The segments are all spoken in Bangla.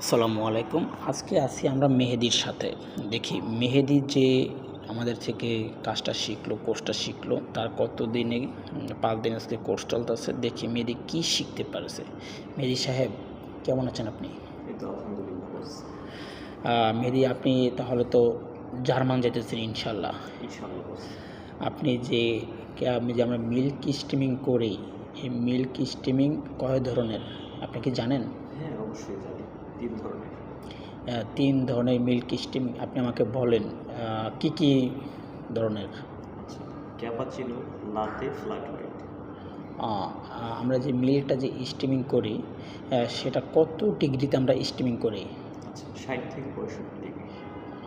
আসসালামু আলাইকুম। আজকে আছি আমরা মেহেদীর সাথে। দেখি মেহেদী যে আমাদের থেকে কাজটা শিখলো, কোর্সটা শিখলো, তার কতদিনে ৫ দিন আজকে কোর্স চলতেছে। দেখি মেহেদী কী শিখতে পারছে। মেহেদী সাহেব কেমন আছেন আপনি? এই তো আলহামদুলিল্লাহ বস। মেহেদী আপনি তাহলে তো জার্মান যাইতেছেন ইনশাল্লাহ। ইনশাআল্লাহ বস। আমি যে আমরা মিল্ক স্টিমিং করি, এই মিল্ক স্টিমিং কয় ধরনের আপনি কি জানেন? হ্যাঁ, অবশ্যই জানি। ৩ ধরনের। ৩ ধরনের মিল্ক স্টিম আপনি আমাকে বলেন কী কী ধরনের? আচ্ছা, ক্যাপাচিনো, লাতে, ফ্ল্যাট হোয়াইট। আ আমরা যে মিল্কটা যে স্টিমিং করি সেটা কত ডিগ্রিতে আমরা স্টিমিং করি? আচ্ছা, ৬০ থেকে ৬৫ ডিগ্রি।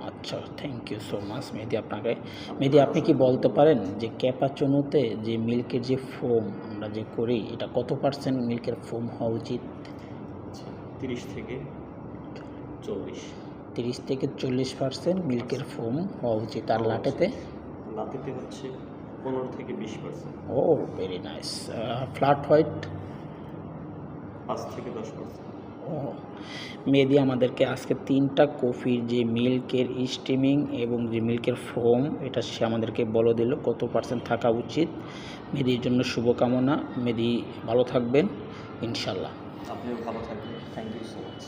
আচ্ছা, থ্যাংক ইউ সো মাচ মেহেদী আপনাকে। মেহেদী আপনার আপনি কি অসংখ্য বলতে ধন্যবাদ। পারেন যে ক্যাপাচিনোতে যে মিল্কের যে ফোম আমরা যে করি এটা কত পার্সেন্ট মিল্কের ফোম হওয়া উচিত? আচ্ছা, ৩০ থেকে ৪০। ৩০ থেকে ৪০% মিল্কের ফোম হওয়া উচিত। আর হওয়া উচিত। লাটেতে? লাতেতে হচ্ছে ১৫ থেকে ২০%। ও ভেরি নাইস। Flat white? ৫ থেকে ১০%। ও মেহেদী আমাদেরকে আজকে ৩টা কফির যে মিল্কের স্টিমিং এবং যে মিল্কের ফোম এটা সে আমাদেরকে বলে দিল কত পার্সেন্ট থাকা উচিত। মেহেদীর জন্য শুভকামনা। মেহেদী ভালো থাকবেন ইনশাল্লাহ। আপনিও ভালো থাকবেন। Thank you so much.